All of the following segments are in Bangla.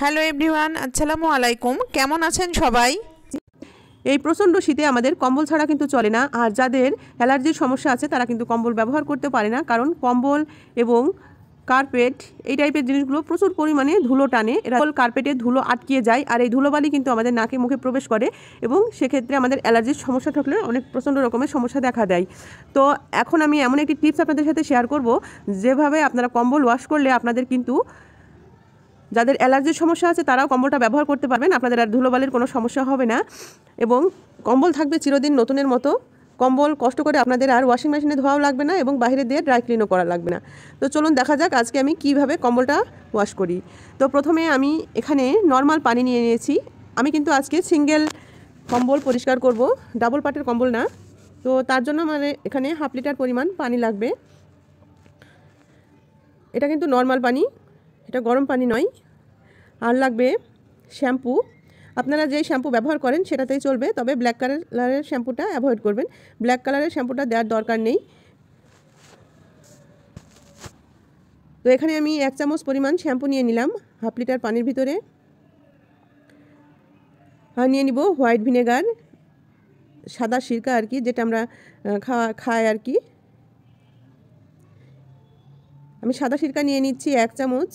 হ্যালো এভরিওয়ান, আসসালামু আলাইকুম। কেমন আছেন সবাই? এই প্রচণ্ড শীতে আমাদের কম্বল ছাড়া কিন্তু চলে না। আর যাদের অ্যালার্জির সমস্যা আছে তারা কিন্তু কম্বল ব্যবহার করতে পারে না, কারণ কম্বল এবং কার্পেট এই টাইপের জিনিসগুলো প্রচুর পরিমাণে ধুলো টানে। এরা কার্পেটে ধুলো আটকিয়ে যায়, আর এই ধুলোবালি কিন্তু আমাদের নাকে মুখে প্রবেশ করে এবং সেক্ষেত্রে আমাদের অ্যালার্জির সমস্যা থাকলে অনেক প্রচণ্ড রকমের সমস্যা দেখা দেয়। তো এখন আমি এমন একটি টিপস আপনাদের সাথে শেয়ার করব, যেভাবে আপনারা কম্বল ওয়াশ করলে আপনাদের কিন্তু যাদের অ্যালার্জির সমস্যা আছে তারাও কম্বলটা ব্যবহার করতে পারবেন, আপনাদের আর ধুলোবালির কোনো সমস্যা হবে না এবং কম্বল থাকবে চিরদিন নতুনের মতো। কম্বল কষ্ট করে আপনাদের আর ওয়াশিং মেশিনে ধোয়াও লাগবে না এবং বাইরে দিয়ে ড্রাই ক্লিনও করা লাগবে না। তো চলুন দেখা যাক আজকে আমি কিভাবে কম্বলটা ওয়াশ করি। তো প্রথমে আমি এখানে নর্মাল পানি নিয়ে নিয়েছি। আমি কিন্তু আজকে সিঙ্গেল কম্বল পরিষ্কার করব, ডাবল পাটের কম্বল না। তো তার জন্য মানে এখানে 1/2 লিটার পরিমাণ পানি লাগবে। এটা কিন্তু নর্মাল পানি, এটা গরম পানি নয়। আর লাগবে শ্যাম্পু। আপনারা যেই শ্যাম্পু ব্যবহার করেন সেটাতেই চলবে, তবে ব্ল্যাক কালারের শ্যাম্পুটা অ্যাভয়েড করবেন। ব্ল্যাক কালারের শ্যাম্পুটা দেওয়ার দরকার নেই। তো এখানে আমি 1 চামচ পরিমাণ শ্যাম্পু নিয়ে নিলাম 1/2 লিটার পানির ভিতরে। আর নিয়ে নিব হোয়াইট ভিনেগার, সাদা সিরকা আর কি, যেটা আমরা খাই আর কি। আমি সাদা সিরকা নিয়ে নিচ্ছি 1 চামচ।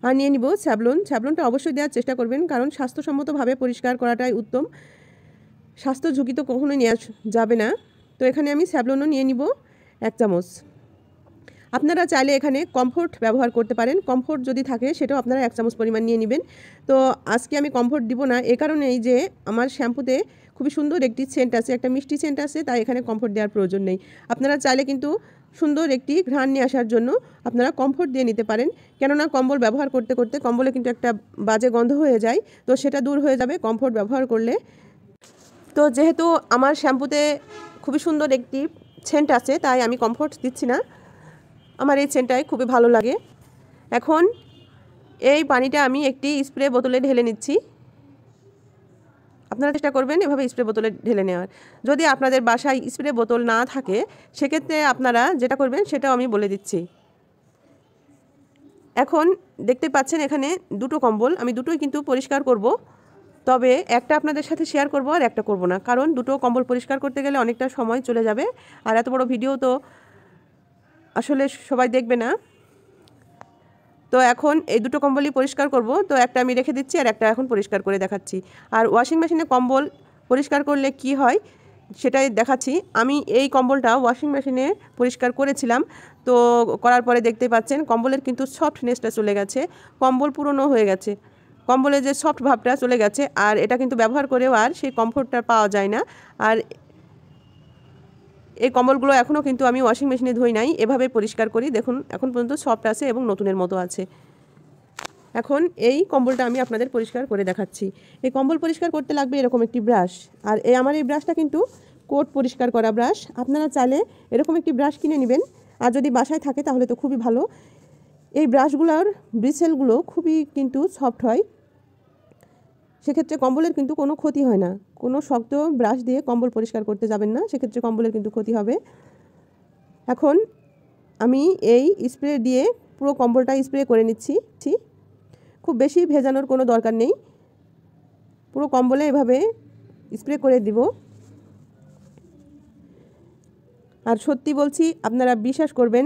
আর নিয়ে নিব স্যাভলন। স্যাভলনটা অবশ্যই দেওয়ার চেষ্টা করবেন, কারণ স্বাস্থ্যসম্মতভাবে পরিষ্কার করাটাই উত্তম। স্বাস্থ্য ঝুঁকি তো কখনোই নেওয়া যাবে না। তো এখানে আমি স্যাভলনও নিয়ে নিব 1 চামচ। আপনারা চাইলে এখানে কমফোর্ট ব্যবহার করতে পারেন। কমফোর্ট যদি থাকে সেটাও আপনারা 1 চামচ পরিমাণ নিয়ে নেবেন। তো আজকে আমি কমফোর্ট দিব না, এ কারণেই যে আমার শ্যাম্পুতে খুবই সুন্দর একটি সেন্ট আছে, একটা মিষ্টি সেন্ট আছে, তাই এখানে কমফোর্ট দেওয়ার প্রয়োজন নেই। আপনারা চাইলে কিন্তু সুন্দর একটি ঘ্রাণ নিয়ে আসার জন্য আপনারা কমফোর্ট দিয়ে নিতে পারেন। কেননা কম্বল ব্যবহার করতে করতে কম্বলে কিন্তু একটা বাজে গন্ধ হয়ে যায়, তো সেটা দূর হয়ে যাবে কমফোর্ট ব্যবহার করলে। তো যেহেতু আমার শ্যাম্পুতে খুবই সুন্দর একটি সেন্ট আছে, তাই আমি কমফোর্ট দিচ্ছি না। আমার এই সেন্টটাই খুবই ভালো লাগে। এখন এই পানিটা আমি একটি স্প্রে বোতলে ঢেলে নিচ্ছি। আপনারা চেষ্টা করবেন এভাবে স্প্রে বোতলে ঢেলে নেওয়ার। যদি আপনাদের বাসায় স্প্রে বোতল না থাকে সেক্ষেত্রে আপনারা যেটা করবেন সেটাও আমি বলে দিচ্ছি। এখন দেখতে পাচ্ছেন এখানে দুটো কম্বল, আমি দুটোই কিন্তু পরিষ্কার করব, তবে একটা আপনাদের সাথে শেয়ার করব আর একটা করব না, কারণ দুটো কম্বল পরিষ্কার করতে গেলে অনেকটা সময় চলে যাবে, আর এত বড় ভিডিও তো আসলে সবাই দেখবে না। তো এখন এই দুটো কম্বলই পরিষ্কার করব। তো একটা আমি রেখে দিচ্ছি আর একটা এখন পরিষ্কার করে দেখাচ্ছি। আর ওয়াশিং মেশিনে কম্বল পরিষ্কার করলে কি হয় সেটাই দেখাচ্ছি। আমি এই কম্বলটা ওয়াশিং মেশিনে পরিষ্কার করেছিলাম, তো করার পরে দেখতে পাচ্ছেন কম্বলের কিন্তু সফটনেসটা চলে গেছে, কম্বল পুরনো হয়ে গেছে, কম্বলের যে সফট ভাবটা চলে গেছে, আর এটা কিন্তু ব্যবহার করেও আর সেই কমফোর্টটা পাওয়া যায় না। আর এই কম্বলগুলো এখনও কিন্তু আমি ওয়াশিং মেশিনে ধুই নাই, এভাবে পরিষ্কার করি। দেখুন এখন পর্যন্ত সফট আছে এবং নতুনের মতো আছে। এখন এই কম্বলটা আমি আপনাদের পরিষ্কার করে দেখাচ্ছি। এই কম্বল পরিষ্কার করতে লাগবে এরকম একটি ব্রাশ, আর আমার এই ব্রাশটা কিন্তু কোট পরিষ্কার করা ব্রাশ। আপনারা চাইলে এরকম একটি ব্রাশ কিনে নেবেন, আর যদি বাসায় থাকে তাহলে তো খুবই ভালো। এই ব্রাশগুলোর ব্রিসেলগুলো খুবই কিন্তু সফট হয়, সেক্ষেত্রে কম্বলের কিন্তু কোনো ক্ষতি হয় না। কোনো শক্ত ব্রাশ দিয়ে কম্বল পরিষ্কার করতে যাবেন না, সেক্ষেত্রে কম্বলের কিন্তু ক্ষতি হবে। এখন আমি এই স্প্রে দিয়ে পুরো কম্বলটা স্প্রে করে নিচ্ছি। খুব বেশি ভেজানোর কোনো দরকার নেই, পুরো কম্বলে এভাবে স্প্রে করে দিব। আর সত্যি বলছি, আপনারা বিশ্বাস করবেন,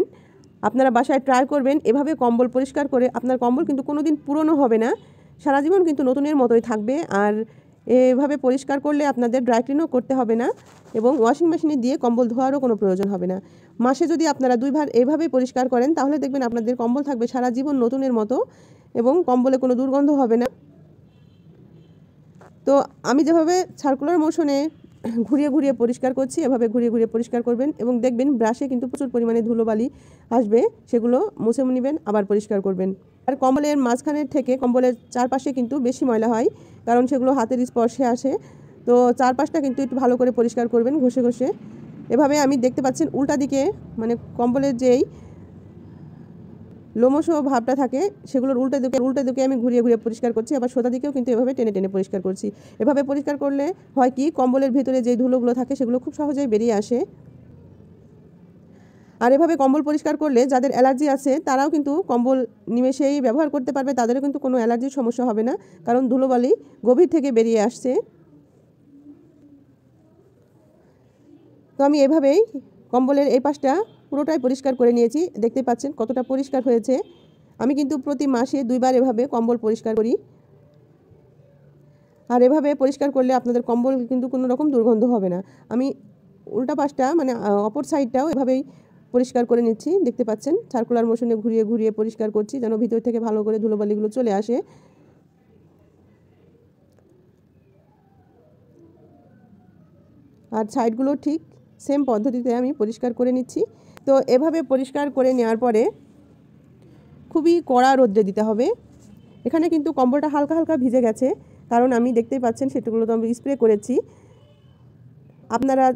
আপনারা বাসায় ট্রাই করবেন, এভাবে কম্বল পরিষ্কার করে আপনার কম্বল কিন্তু কোনো দিন পুরনো হবে না, সারা জীবন কিন্তু নতুনের মতোই থাকবে। আর এভাবে পরিষ্কার করলে আপনাদের ড্রাই ক্লিনও করতে হবে না এবং ওয়াশিং মেশিনে দিয়ে কম্বল ধোয়ারও কোনো প্রয়োজন হবে না। মাসে যদি আপনারা 2 বার এভাবে পরিষ্কার করেন তাহলে দেখবেন আপনাদের কম্বল থাকবে সারা জীবন নতুনের মতো এবং কম্বলে কোনো দুর্গন্ধ হবে না। তো আমি যেভাবে সার্কুলার মোশনে ঘুরিয়ে ঘুরিয়ে পরিষ্কার করছি, এভাবে ঘুরিয়ে ঘুরিয়ে পরিষ্কার করবেন এবং দেখবেন ব্রাশে কিন্তু প্রচুর পরিমাণে ধুলোবালি আসবে, সেগুলো মুছে নেবেন, আবার পরিষ্কার করবেন। আর কম্বলের মাঝখানের থেকে কম্বলের চারপাশে কিন্তু বেশি ময়লা হয়, কারণ সেগুলো হাতের স্পর্শে আসে। তো চারপাশটা কিন্তু একটু ভালো করে পরিষ্কার করবেন ঘষে ঘষে। এভাবে আমি দেখতে পাচ্ছেন উল্টা দিকে, মানে কম্বলের যেই লোমশ ভাবটা থাকে সেগুলোর উল্টা দিকে আমি ঘুরিয়ে ঘুরিয়ে পরিষ্কার করছি, আবার সোজা দিকেও কিন্তু এভাবে টেনে টেনে পরিষ্কার করছি। এভাবে পরিষ্কার করলে হয় কি, কম্বলের ভিতরে যেই ধুলোগুলো থাকে সেগুলো খুব সহজেই বেরিয়ে আসে। আর এভাবে কম্বল পরিষ্কার করলে যাদের অ্যালার্জি আছে তারাও কিন্তু কম্বল নিমেষেই ব্যবহার করতে পারবে, তাদেরও কিন্তু কোনো অ্যালার্জির সমস্যা হবে না, কারণ ধুলোবালি গভীর থেকে বেরিয়ে আসছে। তো আমি এভাবেই কম্বলের এই পাশটা পুরোটাই পরিষ্কার করে নিয়েছি। দেখতে পাচ্ছেন কতটা পরিষ্কার হয়েছে। আমি কিন্তু প্রতি মাসে 2 বার এভাবে কম্বল পরিষ্কার করি। আর এভাবে পরিষ্কার করলে আপনাদের কম্বল কিন্তু কোনো রকম দুর্গন্ধ হবে না। আমি উল্টা পাশটা মানে অপর সাইডটাও এভাবেই পরিষ্কার করে নিচ্ছি। দেখতে পাচ্ছেন সার্কুলার মোশনে ঘুরিয়ে ঘুরিয়ে পরিষ্কার করছি, যেন ভিতর থেকে ভালো করে ধুলোবালিগুলো চলে আসে। আর সাইডগুলো ঠিক সেম পদ্ধতিতে আমি পরিষ্কার করে নিচ্ছি। তো এভাবে পরিষ্কার করে নেওয়ার পরে খুবই কড়া রোদ্রে দিতে হবে। এখানে কিন্তু কম্বলটা হালকা হালকা ভিজে গেছে, কারণ আমি দেখতেই পাচ্ছেন সেটাগুলো তো আমি স্প্রে করেছি। আপনারা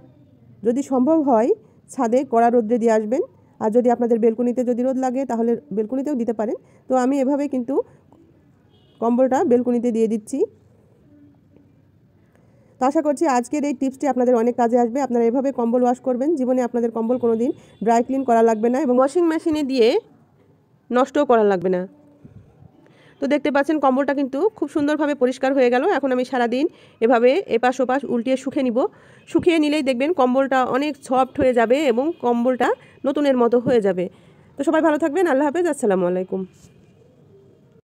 যদি সম্ভব হয় ছাদে কড়া রোদ্রে দিয়ে আসবেন, আর যদি আপনাদের বেলকনিতে যদি রোদ লাগে তাহলে বেলকনিতেও দিতে পারেন। তো আমি এভাবে কিন্তু কম্বলটা বেলকনিতে দিয়ে দিচ্ছি। তো আশা করছি আজকের এই টিপসটি আপনাদের অনেক কাজে আসবে। আপনারা এভাবে কম্বল ওয়াশ করবেন, জীবনে আপনাদের কম্বল কোনো দিন ড্রাই ক্লিন করা লাগবে না এবং ওয়াশিং মেশিনে দিয়ে নষ্টও করা লাগবে না। তো দেখতে পাচ্ছেন কম্বলটা কিন্তু খুব সুন্দরভাবে পরিষ্কার হয়ে গেল। এখন আমি সারাদিন এভাবে এপাশ ওপাশ উল্টিয়ে শুকিয়ে নিব। শুকিয়ে নিলেই দেখবেন কম্বলটা অনেক সফট হয়ে যাবে এবং কম্বলটা নতুনের মতো হয়ে যাবে। তো সবাই ভালো থাকবেন। আল্লাহ হাফেজ। আসসালামু আলাইকুম।